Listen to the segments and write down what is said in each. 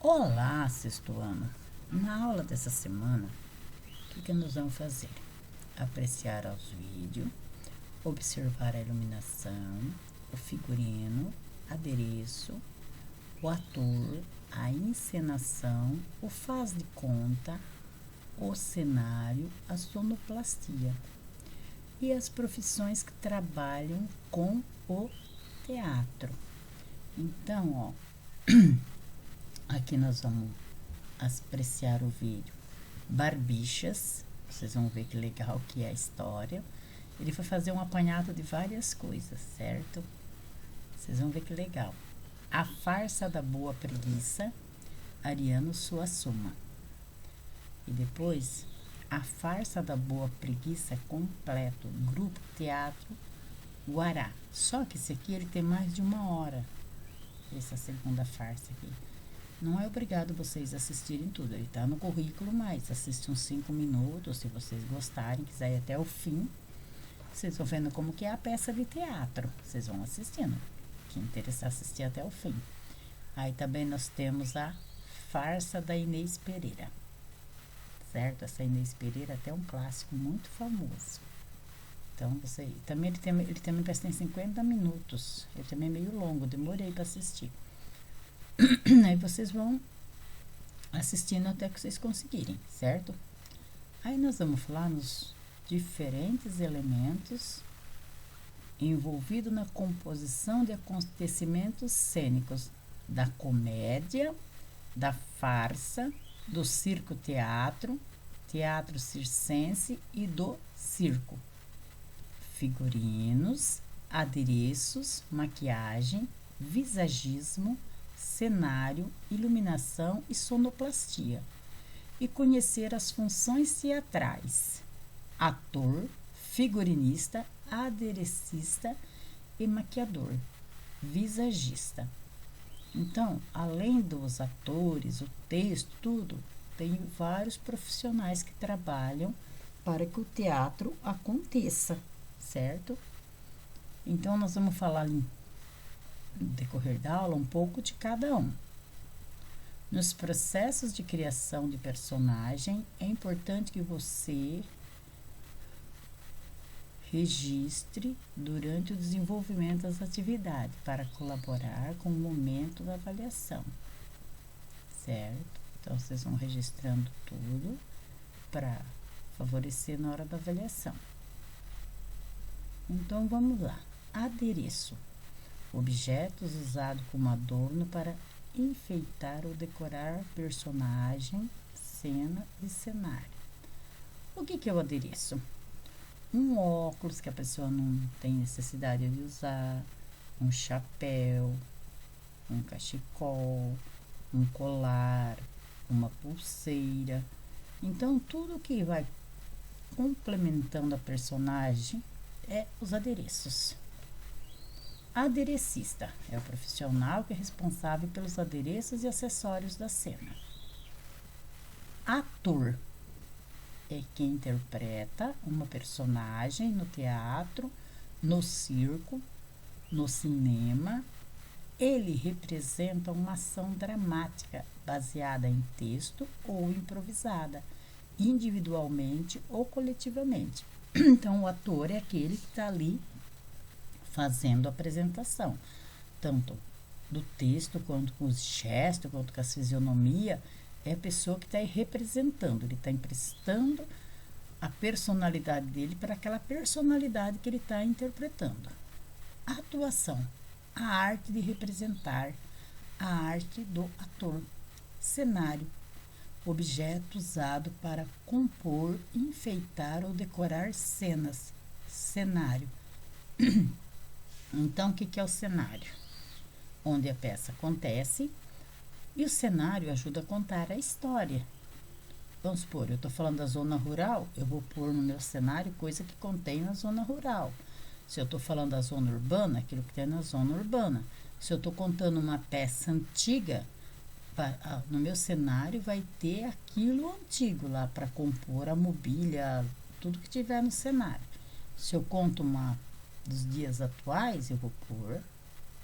Olá, sexto ano! Na aula dessa semana, o que nós vamos fazer? Apreciar os vídeos, observar a iluminação, o figurino, adereço, o ator, a encenação, o faz de conta, o cenário, a sonoplastia e as profissões que trabalham com o teatro. Então, aqui nós vamos apreciar o vídeo Barbichas. Vocês vão ver que legal que é a história. Ele vai fazer um apanhado de várias coisas, certo? Vocês vão ver que legal. A farsa da boa preguiça, Ariano Suassuna. E depois, a farsa da boa preguiça completo, grupo teatro Guará. Só que esse aqui ele tem mais de 1 hora. Essa segunda farsa aqui. Não é obrigado vocês assistirem tudo, ele tá no currículo, mas assiste uns 5 minutos, se vocês gostarem, quiserem ir até o fim. Vocês vão vendo como que é a peça de teatro, vocês vão assistindo, quem interessar assistir até o fim. Aí também nós temos a farsa da Inês Pereira, certo? Essa Inês Pereira é até um clássico muito famoso. Então, você também ele também tem 50 minutos, ele também é meio longo, demorei para assistir. Aí vocês vão assistindo até que vocês conseguirem, certo? Aí nós vamos falar nos diferentes elementos envolvidos na composição de acontecimentos cênicos da comédia, da farsa, do circo-teatro, teatro circense e do circo. Figurinos, adereços, maquiagem, visagismo, cenário, iluminação e sonoplastia, e conhecer as funções teatrais, ator, figurinista, aderecista e maquiador, visagista. Então, além dos atores, o texto, tudo, tem vários profissionais que trabalham para que o teatro aconteça, certo? Então, nós vamos falar no decorrer da aula um pouco de cada um. Nos processos de criação de personagem, é importante que você registre durante o desenvolvimento das atividades para colaborar com o momento da avaliação, certo? Então, vocês vão registrando tudo para favorecer na hora da avaliação. Então, vamos lá. Adereço. Objetos usados como adorno para enfeitar ou decorar personagem, cena e cenário. O que é o adereço? Um óculos que a pessoa não tem necessidade de usar, um chapéu, um cachecol, um colar, uma pulseira. Então, tudo que vai complementando a personagem é os adereços. Aderecista é o profissional que é responsável pelos adereços e acessórios da cena. Ator é quem interpreta uma personagem no teatro, no circo, no cinema. Ele representa uma ação dramática baseada em texto ou improvisada, individualmente ou coletivamente. Então, o ator é aquele que está ali fazendo a apresentação, tanto do texto, quanto com os gestos, quanto com a fisionomia. É a pessoa que está representando, ele está emprestando a personalidade dele para aquela personalidade que ele está interpretando. Atuação, a arte de representar, a arte do ator. Cenário, objeto usado para compor, enfeitar ou decorar cenas. Cenário. Então, o que é o cenário? Onde a peça acontece, e o cenário ajuda a contar a história. Vamos supor, eu estou falando da zona rural, eu vou pôr no meu cenário coisa que contém na zona rural. Se eu estou falando da zona urbana, aquilo que tem na zona urbana. Se eu estou contando uma peça antiga, no meu cenário vai ter aquilo antigo lá para compor a mobília, tudo que tiver no cenário. Se eu conto uma dos dias atuais, eu vou pôr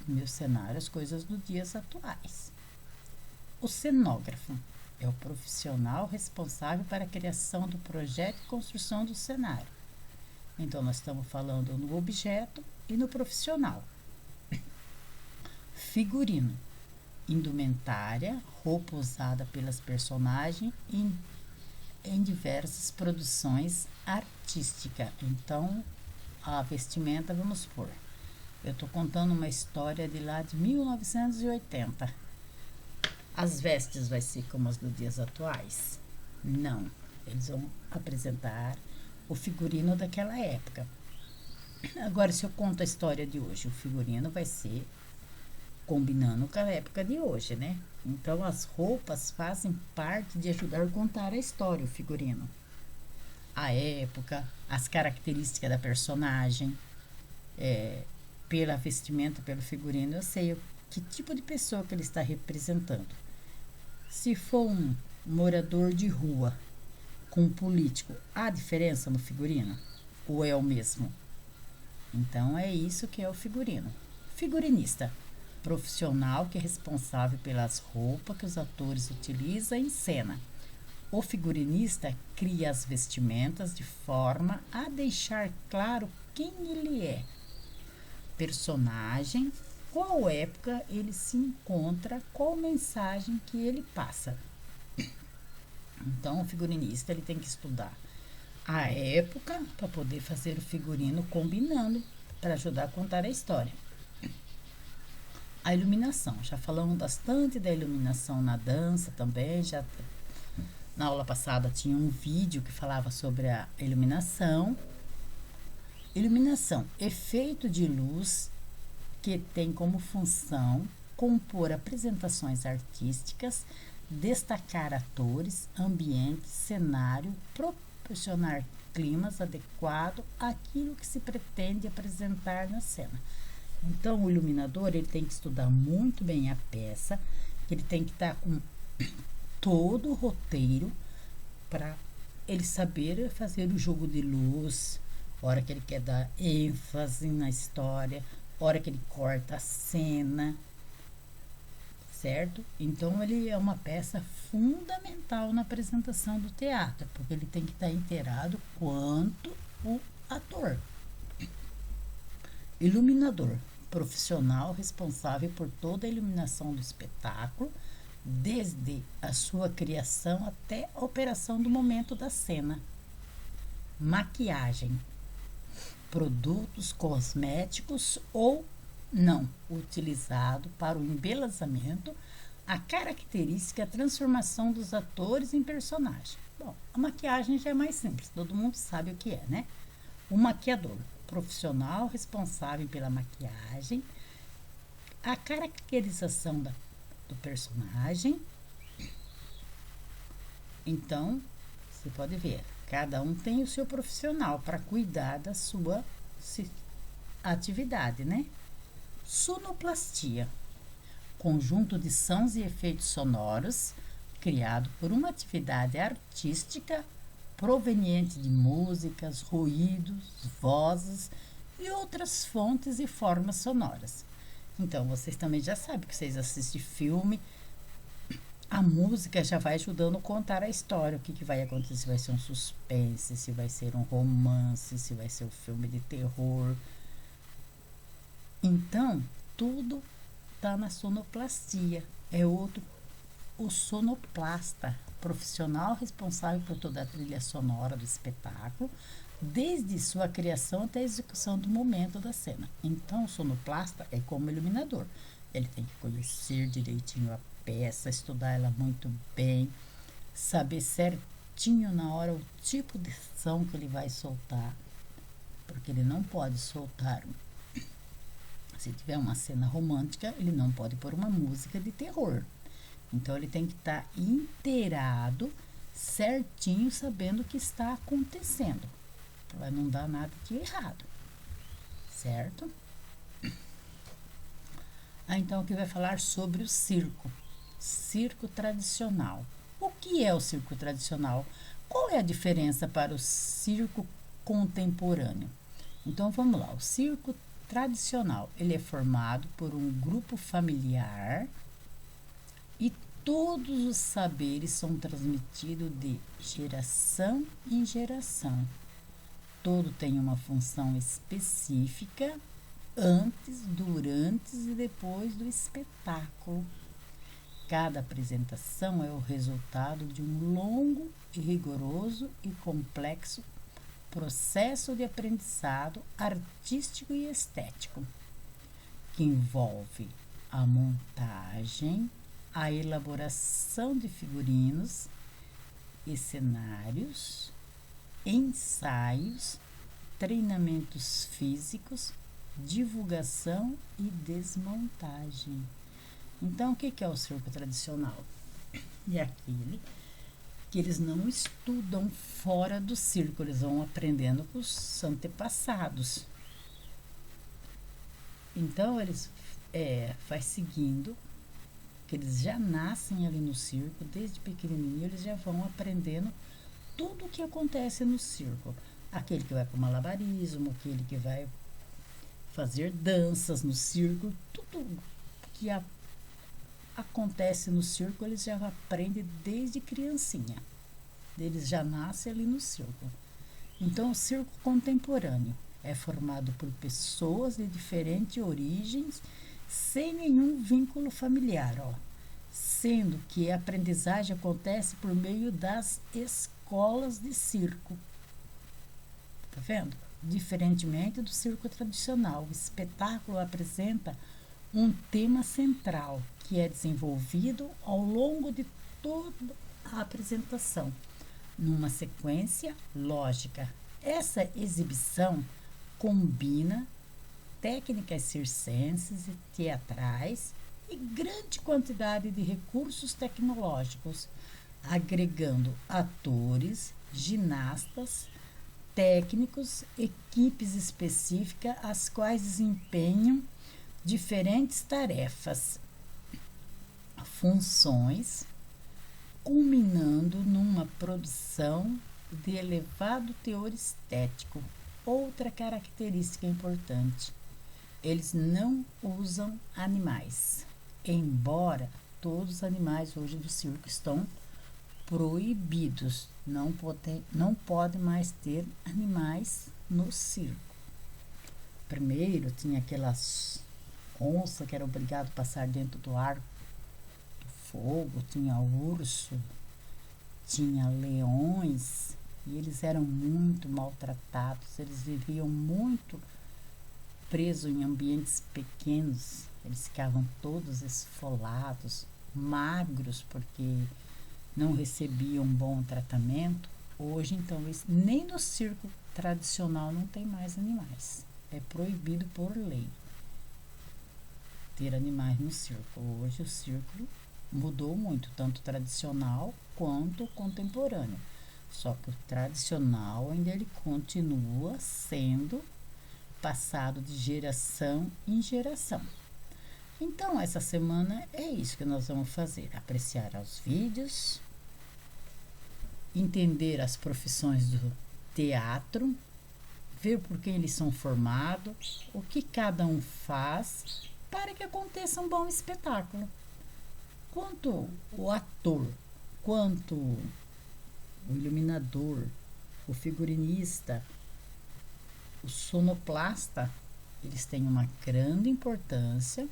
no meu cenário as coisas dos dias atuais. O cenógrafo é o profissional responsável para a criação do projeto e construção do cenário. Então, nós estamos falando no objeto e no profissional. Figurino, indumentária, roupa usada pelas personagens em diversas produções artísticas. Então, a vestimenta, vamos supor, eu estou contando uma história de lá de 1980. As vestes vai ser como as dos dias atuais? Não, eles vão apresentar o figurino daquela época. Agora, se eu conto a história de hoje, o figurino vai ser combinando com a época de hoje, né? Então, as roupas fazem parte de ajudar a contar a história, o figurino. A época, as características da personagem, pela vestimenta, pelo figurino, eu sei que tipo de pessoa que ele está representando. Se for um morador de rua com um político, há diferença no figurino? Ou é o mesmo? Então, é isso que é o figurino. Figurinista, profissional que é responsável pelas roupas que os atores utilizam em cena. O figurinista cria as vestimentas de forma a deixar claro quem ele é, personagem, qual época ele se encontra, qual mensagem que ele passa. Então, o figurinista ele tem que estudar a época para poder fazer o figurino combinando, para ajudar a contar a história. A iluminação, já falamos bastante da iluminação na dança também, já na aula passada tinha um vídeo que falava sobre a iluminação. Iluminação, efeito de luz que tem como função compor apresentações artísticas, destacar atores, ambiente, cenário, proporcionar climas adequados àquilo que se pretende apresentar na cena. Então, o iluminador ele tem que estudar muito bem a peça, ele tem que estar com todo o roteiro para ele saber fazer o jogo de luz, hora que ele quer dar ênfase na história, hora que ele corta a cena, certo? Então, ele é uma peça fundamental na apresentação do teatro, porque ele tem que estar inteirado quanto o ator. Iluminador, profissional responsável por toda a iluminação do espetáculo, desde a sua criação até a operação do momento da cena. Maquiagem, produtos cosméticos ou não utilizado para o embelezamento, a característica e a transformação dos atores em personagem. Bom, a maquiagem já é mais simples, todo mundo sabe o que é, né? O maquiador, profissional responsável pela maquiagem, a caracterização do personagem. Então, você pode ver, cada um tem o seu profissional para cuidar da sua atividade, né? Sonoplastia, conjunto de sons e efeitos sonoros criado por uma atividade artística proveniente de músicas, ruídos, vozes e outras fontes e formas sonoras. Então, vocês também já sabem que vocês assistem filme, a música já vai ajudando a contar a história, o que vai acontecer, se vai ser um suspense, se vai ser um romance, se vai ser um filme de terror. Então, tudo está na sonoplastia. É o sonoplasta, profissional responsável por toda a trilha sonora do espetáculo, desde sua criação até a execução do momento da cena. Então, o sonoplasta é como iluminador. Ele tem que conhecer direitinho a peça, estudar ela muito bem, saber certinho na hora o tipo de som que ele vai soltar, porque ele não pode soltar. Se tiver uma cena romântica, ele não pode pôr uma música de terror. Então, ele tem que estar inteirado, certinho, sabendo o que está acontecendo, para não dar nada de errado, certo? Então, aqui vai falar sobre o circo. Circo tradicional. O que é o circo tradicional? Qual é a diferença para o circo contemporâneo? Então, vamos lá. O circo tradicional, ele é formado por um grupo familiar e Todos os saberes são transmitidos de geração em geração. Todo tem uma função específica antes, durante e depois do espetáculo. Cada apresentação é o resultado de um longo e rigoroso e complexo processo de aprendizado artístico e estético, que envolve a montagem, a elaboração de figurinos e cenários, ensaios, treinamentos físicos, divulgação e desmontagem. Então, o que é o circo tradicional? É aquele que eles não estudam fora do circo, eles vão aprendendo com os antepassados. Então, eles vai seguindo, que eles já nascem ali no circo, desde pequenininho, eles já vão aprendendo tudo o que acontece no circo. Aquele que vai para o malabarismo, aquele que vai fazer danças no circo, tudo que acontece no circo, eles já aprendem desde criancinha. Eles já nascem ali no circo. Então, o circo contemporâneo é formado por pessoas de diferentes origens, sem nenhum vínculo familiar, sendo que a aprendizagem acontece por meio das escolas de circo. Tá vendo? Diferentemente do circo tradicional, o espetáculo apresenta um tema central que é desenvolvido ao longo de toda a apresentação, numa sequência lógica. Essa exibição combina técnicas circenses e teatrais e grande quantidade de recursos tecnológicos, agregando atores, ginastas, técnicos, equipes específicas, as quais desempenham diferentes tarefas, funções, culminando numa produção de elevado teor estético. Outra característica importante: eles não usam animais, embora todos os animais hoje do circo estão proibidos, não pode mais ter animais no circo. Primeiro tinha aquelas onças que era obrigado a passar dentro do arco do fogo, tinha urso, tinha leões, e eles eram muito maltratados, eles viviam muito presos em ambientes pequenos, eles ficavam todos esfolados, magros, porque não recebiam bom tratamento. Hoje, então, nem no circo tradicional não tem mais animais. É proibido por lei ter animais no circo. Hoje o circo mudou muito, tanto tradicional quanto contemporâneo. Só que o tradicional ainda ele continua sendo passado de geração em geração. Então, essa semana é isso que nós vamos fazer: apreciar os vídeos, entender as profissões do teatro, ver por quem eles são formados, o que cada um faz para que aconteça um bom espetáculo. Quanto o ator, quanto o iluminador, o figurinista, o sonoplasta, eles têm uma grande importância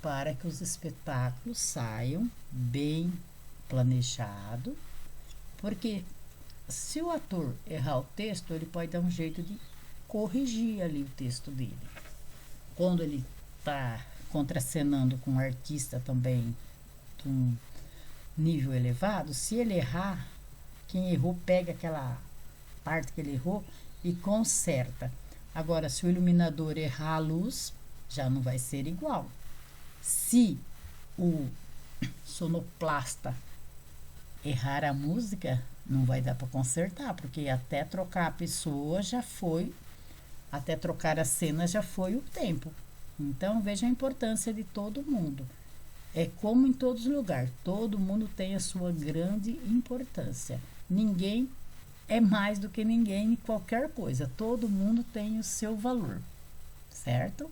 para que os espetáculos saiam bem planejados, porque se o ator errar o texto, ele pode dar um jeito de corrigir ali o texto dele. Quando ele está contracenando com um artista também de um nível elevado, se ele errar, quem errou pega aquela parte que ele errou e conserta. Agora, se o iluminador errar a luz, já não vai ser igual. Se o sonoplasta errar a música, não vai dar para consertar, porque até trocar a pessoa já foi, até trocar a cena já foi o tempo. Então, veja a importância de todo mundo. É como em todos os lugares, todo mundo tem a sua grande importância. Ninguém é mais do que ninguém em qualquer coisa. Todo mundo tem o seu valor, certo?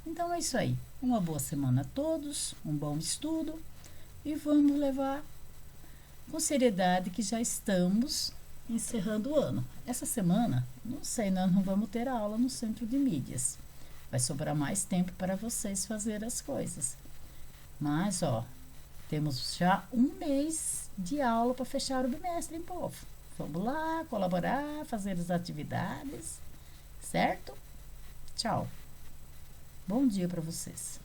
Então é isso aí. Uma boa semana a todos, um bom estudo e vamos levar com seriedade que já estamos encerrando o ano. Essa semana, não sei, nós não vamos ter aula no centro de mídias. Vai sobrar mais tempo para vocês fazerem as coisas. Mas, temos já um mês de aula para fechar o bimestre, hein, povo? Vamos lá, colaborar, fazer as atividades, certo? Tchau. Bom dia para vocês.